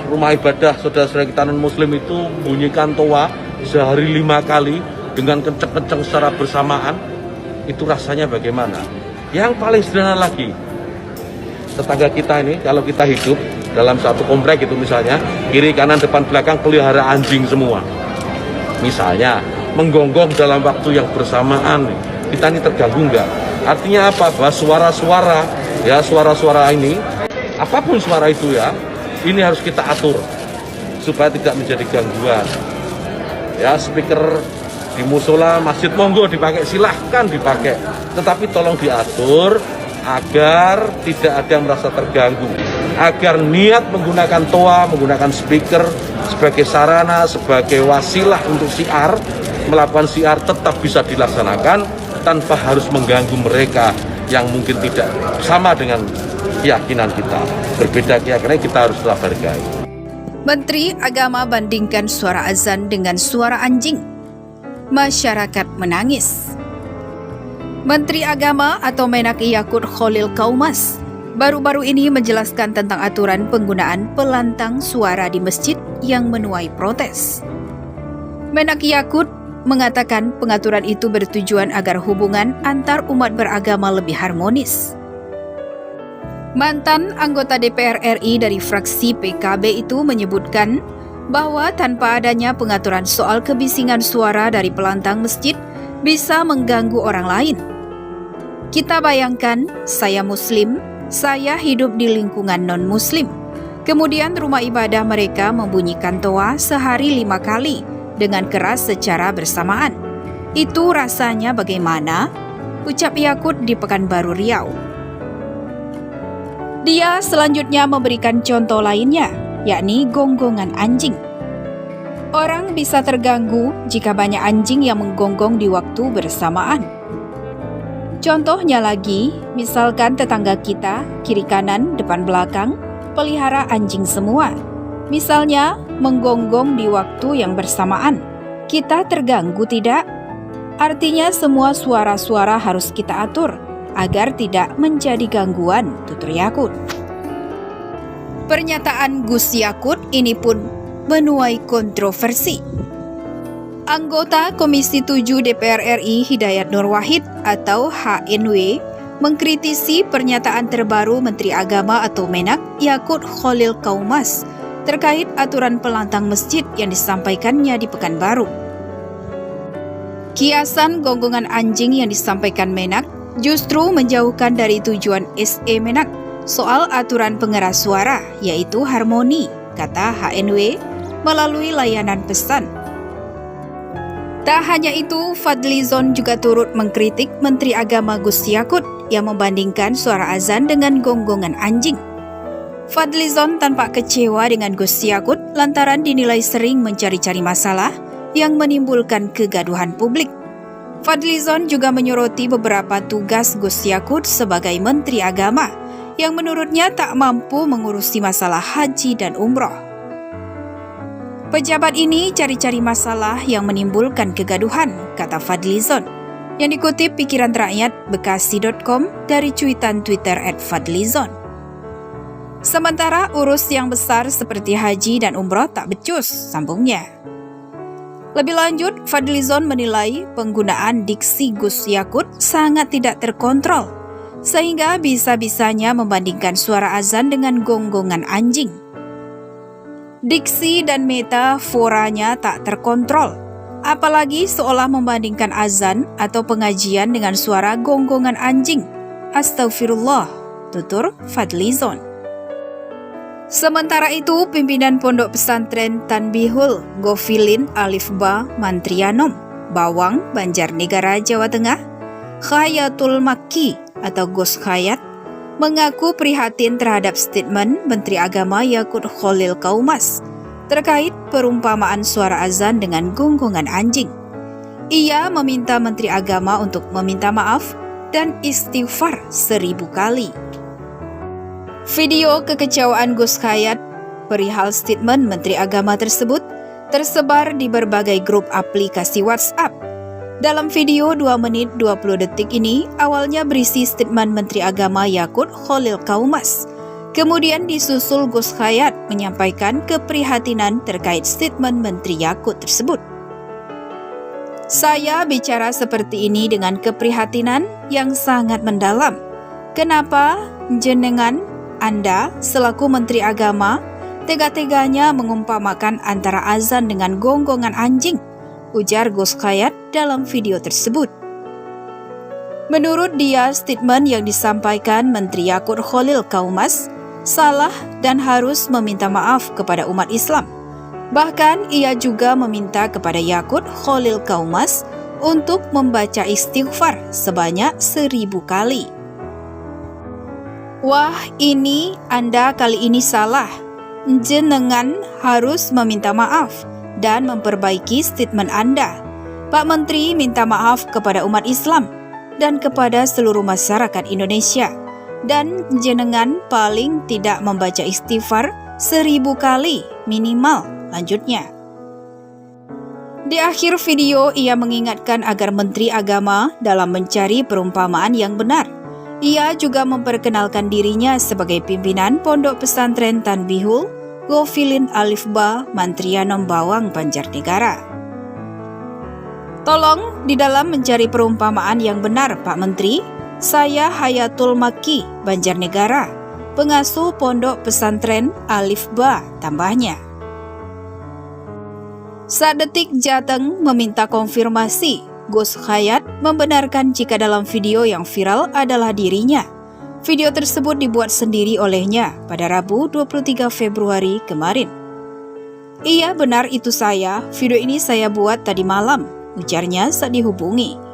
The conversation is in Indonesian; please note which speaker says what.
Speaker 1: rumah ibadah saudara-saudara kita non-muslim itu bunyikan toa sehari 5 kali dengan kenceng-kenceng secara bersamaan, itu rasanya bagaimana? Yang paling sederhana lagi, tetangga kita ini, kalau kita hidup dalam satu komplek itu misalnya, kiri, kanan, depan, belakang pelihara anjing semua. Misalnya, menggonggong dalam waktu yang bersamaan, kita ini terganggu enggak? Artinya apa? Bahwa suara-suara, ya suara-suara ini, apapun suara itu ya, ini harus kita atur supaya tidak menjadi gangguan. Ya, speaker di musola, masjid monggo dipakai, silahkan dipakai. Tetapi tolong diatur agar tidak ada yang merasa terganggu. Agar niat menggunakan toa, menggunakan speaker sebagai sarana, sebagai wasilah untuk syiar, melakukan syiar tetap bisa dilaksanakan tanpa harus mengganggu mereka yang mungkin tidak sama dengan keyakinan kita. Berbeda keyakinan, kita harus tetap hargai.
Speaker 2: Menteri Agama bandingkan suara azan dengan suara anjing. Masyarakat menangis. Menteri Agama atau Menak Yakut Khalil Qaumas baru-baru ini menjelaskan tentang aturan penggunaan pelantang suara di masjid yang menuai protes. Menak Yakut mengatakan pengaturan itu bertujuan agar hubungan antar umat beragama lebih harmonis. Mantan anggota DPR RI dari fraksi PKB itu menyebutkan bahwa tanpa adanya pengaturan soal kebisingan suara dari pelantang masjid bisa mengganggu orang lain. Kita bayangkan, saya Muslim, saya hidup di lingkungan non-Muslim. Kemudian rumah ibadah mereka membunyikan toa sehari 5 kali dengan keras secara bersamaan. Itu rasanya bagaimana? Ucap Yakut di Pekanbaru Riau. Dia selanjutnya memberikan contoh lainnya, yakni gonggongan anjing. Orang bisa terganggu jika banyak anjing yang menggonggong di waktu bersamaan. Contohnya lagi, misalkan tetangga kita, kiri kanan, depan belakang, pelihara anjing semua. Misalnya, menggonggong di waktu yang bersamaan. Kita terganggu tidak? Artinya semua suara-suara harus kita atur agar tidak menjadi gangguan, tutur Yakut. Pernyataan Gus Yakut ini pun menuai kontroversi. Anggota Komisi 7 DPR RI Hidayat Nur Wahid atau HNW mengkritisi pernyataan terbaru Menteri Agama atau Menak Yakut Khalil Qaumas terkait aturan pelantang masjid yang disampaikannya di Pekanbaru. Kiasan gonggongan anjing yang disampaikan Menak justru menjauhkan dari tujuan SE Menak soal aturan pengeras suara, yaitu harmoni, kata HNW melalui layanan pesan. Tak hanya itu, Fadlizon juga turut mengkritik Menteri Agama Gus Yakut yang membandingkan suara azan dengan gonggongan anjing. Fadlizon tampak kecewa dengan Gus Yakut lantaran dinilai sering mencari-cari masalah yang menimbulkan kegaduhan publik. Fadlizon juga menyoroti beberapa tugas Gus Yakut sebagai Menteri Agama yang menurutnya tak mampu mengurusi masalah haji dan umroh. Pejabat ini cari-cari masalah yang menimbulkan kegaduhan, kata Fadlizon, yang dikutip Pikiran Rakyat Bekasi.com dari cuitan Twitter @Fadlizon. Sementara urus yang besar seperti haji dan umroh tak becus, sambungnya. Lebih lanjut, Fadlizon menilai penggunaan diksi Gus Yakut sangat tidak terkontrol, sehingga bisa-bisanya membandingkan suara azan dengan gonggongan anjing. Diksi dan metaforanya tak terkontrol, apalagi seolah membandingkan azan atau pengajian dengan suara gonggongan anjing. Astagfirullah, tutur Fadlizon. Sementara itu, pimpinan Pondok Pesantren Tanbihul Gofilin Alifba Mantrianom, Bawang, Banjarnegara, Jawa Tengah, Khayatul Makki atau Gus Khayat, mengaku prihatin terhadap statement Menteri Agama Yakut Khalil Qaumas terkait perumpamaan suara azan dengan gonggongan anjing. Ia meminta Menteri Agama untuk meminta maaf dan istighfar 1000 kali. Video kekecewaan Gus Khayat perihal statement Menteri Agama tersebut tersebar di berbagai grup aplikasi WhatsApp. Dalam video 2 menit 20 detik ini awalnya berisi statement Menteri Agama Yakut Khalil Qaumas. Kemudian disusul Gus Khayat menyampaikan keprihatinan terkait statement Menteri Yakut tersebut. Saya bicara seperti ini dengan keprihatinan yang sangat mendalam. Kenapa jenengan, Anda, selaku Menteri Agama, tega-teganya mengumpamakan antara azan dengan gonggongan anjing, ujar Gus Khayat dalam video tersebut. Menurut dia, statement yang disampaikan Menteri Yakut Khalil Qaumas salah dan harus meminta maaf kepada umat Islam. Bahkan ia juga meminta kepada Yakut Khalil Qaumas untuk membaca istighfar sebanyak 1000 kali. Wah, ini Anda kali ini salah. Jenengan harus meminta maaf dan memperbaiki statement Anda. Pak Menteri minta maaf kepada umat Islam dan kepada seluruh masyarakat Indonesia. Dan jenengan paling tidak membaca istighfar 1000 kali minimal, lanjutnya. Di akhir video, ia mengingatkan agar Menteri Agama dalam mencari perumpamaan yang benar. Ia juga memperkenalkan dirinya sebagai pimpinan Pondok Pesantren Tanbihul Ghafilin Alif Ba Mantrianom Bawang Banjarnegara. Tolong di dalam mencari perumpamaan yang benar, Pak Menteri. Saya Hayatul Makki, Banjarnegara, pengasuh Pondok Pesantren Alif Ba, tambahnya. Sadetik Jateng meminta konfirmasi. Gus Khayat membenarkan jika dalam video yang viral adalah dirinya. Video tersebut dibuat sendiri olehnya pada Rabu 23 Februari kemarin. Iya, benar itu saya. Video ini saya buat tadi malam, ujarnya saat dihubungi.